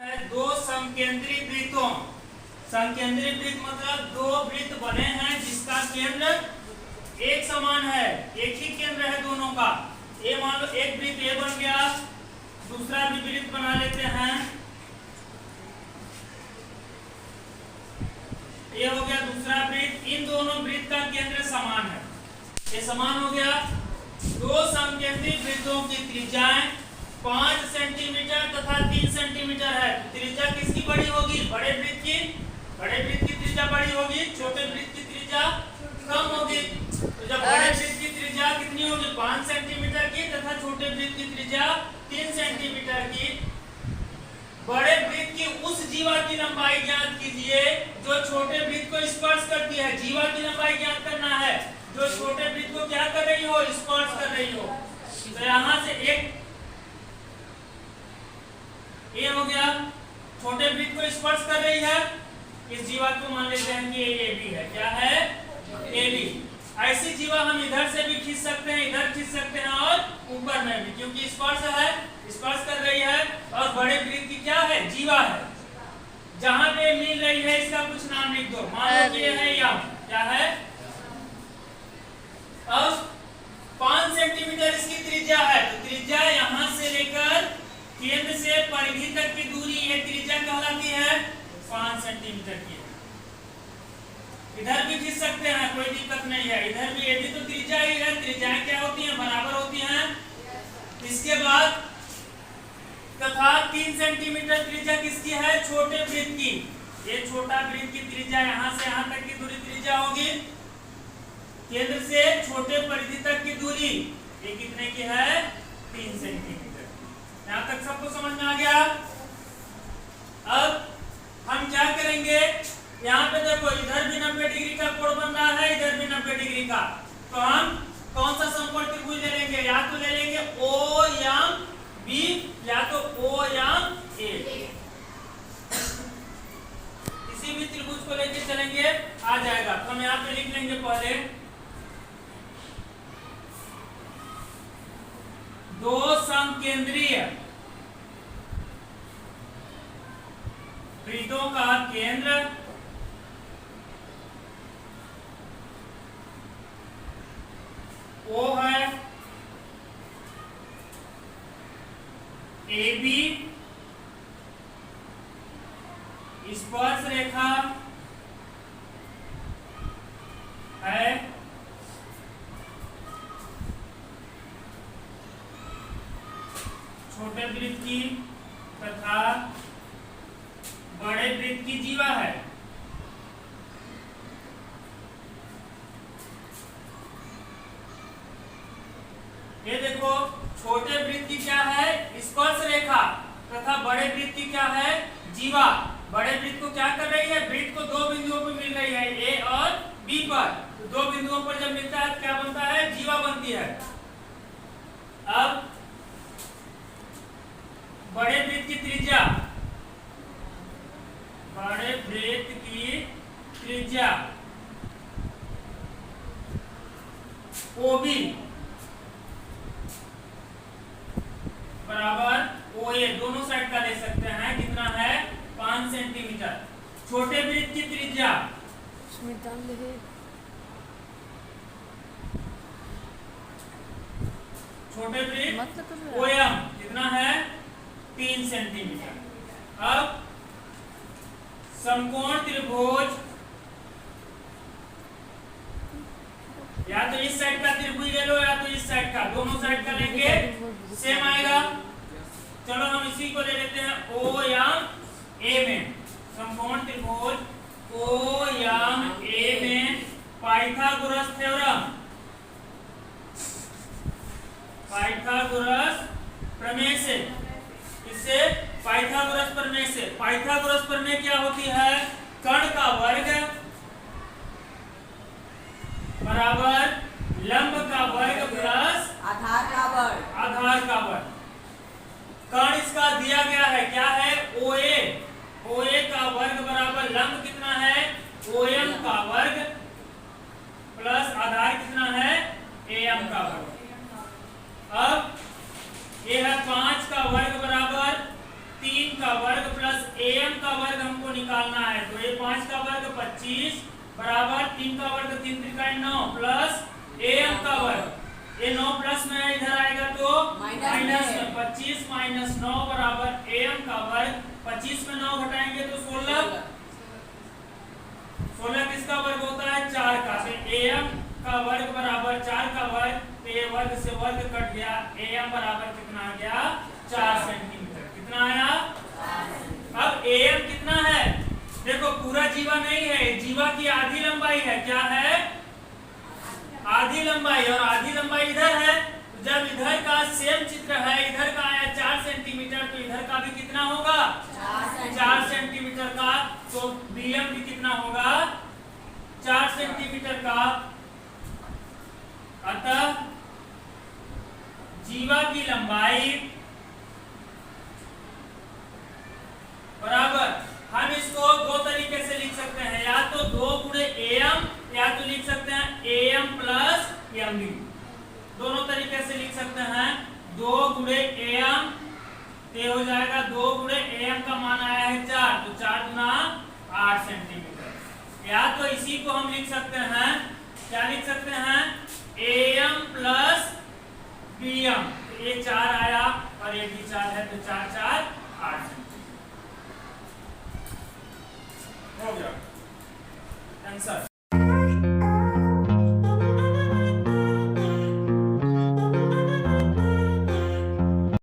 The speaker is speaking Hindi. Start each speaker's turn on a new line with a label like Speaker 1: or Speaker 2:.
Speaker 1: है दो समकेंद्री वृत्तों। समकेंद्री वृत्त मतलब दो वृत्त बने हैं जिसका केंद्र एक समान है, एक ही केंद्र है दोनों का। ये मान लो एक वृत्त ए बन गया, दूसरा भी वृत्त बना लेते हैं। ये हो गया दूसरा वृत्त। इन दोनों वृत्त का केंद्र समान है, ये समान हो गया। दो समकेंद्री वृत्तों की त्रिज्याएं 5 सेंटीमीटर तथा 3 सेंटीमीटर है। त्रिज्या किसकी बड़ी होगी? बड़े वृत्त की त्रिज्या बड़ी होगी, छोटे वृत्त की त्रिज्या कम होगी। तो जब बड़े वृत्त की त्रिज्या कितनी होगी? 5 सेंटीमीटर की तथा छोटे वृत्त की त्रिज्या 3 सेंटीमीटर की। बड़े वृत्त की उस जीवा की लंबाई ज्ञात कीजिए जो छोटे वृत्त को स्पर्श करती है। जीवा की लंबाई ज्ञात करना है जो छोटे वृत्त को क्या कर रही हो? स्पर्श कर रही हो। तो यहां से एक ये हो गया, छोटे वृत्त को स्पर्श कर रही है। इस जीवा को मान लेते हैं कि ये बी है। क्या है? A B. ऐसी जीवा हम इधर से भी खींच सकते हैं, इधर खींच सकते हैं और ऊपर में भी, क्योंकि स्पर्श है, स्पर्श कर रही है। और बड़े वृत्त की क्या है? जीवा है। जहां पे मिल रही है इसका कुछ नाम लिख दो। मान लो कि ये है यम। क्या है? अब 5 सेंटीमीटर इसकी त्रिज्या है, तो त्रिज्या यहां से लेकर केंद्र से परिधि तक की दूरी ये त्रिज्या कहलाती है 5 सेंटीमीटर की। इधर भी खींच सकते हैं, कोई दिक्कत नहीं है। इधर भी, ये भी तो त्रिज्या ही है। त्रिज्याएं क्या होती हैं? बराबर होती हैं। इसके बाद तथा 3 सेंटीमीटर त्रिज्या किसकी है? छोटे वृत्त की। ये छोटा वृत्त की त्रिज्या यहां से यहां तक की दूरी त्रिज्या होगी। केंद्र से छोटे परिधि तक की दूरी ये कितने की है? 3 सेंटीमीटर। यहां तक सबको समझ में आ गया? अब हम क्या करेंगे, यहाँ पे देखो इधर भी 90 डिग्री का कोण बन रहा है, इधर भी 90 डिग्री का। तो हम कौन सा समकोण त्रिभुज ले लेंगे? या तो ले लेंगे ओ एम बी या तो ओ एम ए। किसी भी त्रिभुज को लेके चलेंगे आ जाएगा। तो हम यहाँ पे लिख लेंगे पहले दो समकेंद्रीय वृत्तों का केंद्र O है, AB स्पर्श रेखा है, छोटे वृत्त की तथा बड़े वृत्त की जीवा है। ये देखो, छोटे वृत्त की क्या है? स्पर्श रेखा तथा बड़े वृत्त की क्या है? जीवा। बड़े वृत्त को क्या कर रही है? वृत्त को दो बिंदुओं पर मिल रही है, ए और बी पर। तो दो बिंदुओं पर जब मिलता है तो क्या बनता है? जीवा बनती है। अब बड़े वृत्त की त्रिज्या, बड़े वृत्त की त्रिज्या OB बराबर OA, दोनों साइड का ले सकते हैं। कितना है? 5 सेंटीमीटर। छोटे वृत्त की त्रिज्या छोटे वृत्त OM कितना है? 3 सेंटीमीटर। अब समकोण त्रिभुज, या तो इस साइड का त्रिभुज ले लो या तो इस साइड का, दोनों साइड का लेंगे सेम आएगा। चलो हम इसी को ले लेते हैं O या A में। समकोण त्रिभुज O या A में पाइथागोरस थ्योरम, पाइथागोरस प्रमेय से, इससे पाइथागोरस प्रमेय से। पाइथागोरस प्रमेय क्या होती है? कर्ण का वर्ग बराबर लंब का वर्ग प्लस
Speaker 2: आधार का वर्ग।
Speaker 1: आधार का वर्ग। कर्ण इसका दिया गया है, क्या है? OA। OA का वर्ग बराबर लंब कितना है? OM का वर्ग प्लस आधार कितना है? AM का वर्ग। अब ये है 5 का वर्ग बराबर 3 का वर्ग प्लस 25 बराबर 3 का वर्ग 3 त्रिका 9 प्लस am का वर्ग, ये 9 प्लस में इधर आएगा तो माइनस में 25 माइनस 9 बराबर am का वर्ग, 25 में 9 घटाएंगे तो 16 किसका वर्ग होता है 4 का, तो am का वर्ग बराबर 4 का वर्ग, तो ये वर्ग से वर्ग कट गया, am बराबर कितना आ गया 4 सेंटीमीटर, कितना आया। अब am कितना है, देखो पूरा जीवा नहीं है, जीवा की आधी लंबाई है, क्या है आधी लंबाई, और आधी लंबाई इधर है, तो जब इधर का सेम चित्र है, इधर का आया 4 सेंटीमीटर, तो इधर का भी कितना होगा 4 सेंटीमीटर का, तो bm भी कितना होगा 4 सेंटीमीटर का। अतः जीवा की लंबाई बराबर, हम इसको दो तरीके से लिख सकते हैं, या तो 2 गुणे am, या तो लिख सकते हैं am प्लस mb, दोनों तरीके से लिख सकते हैं। 2 गुणे am ये हो जाएगा, 2 गुणे am का मान आया है 4, तो 4 गुना 8 सेंटीमीटर, या तो इसी को हम लिख सकते हैं, क्या लिख सकते हैं am प्लस bm, ये 4 आया और ये भी 4 है, तो 4 4 8 सेंटीमीटर हो गया आंसर।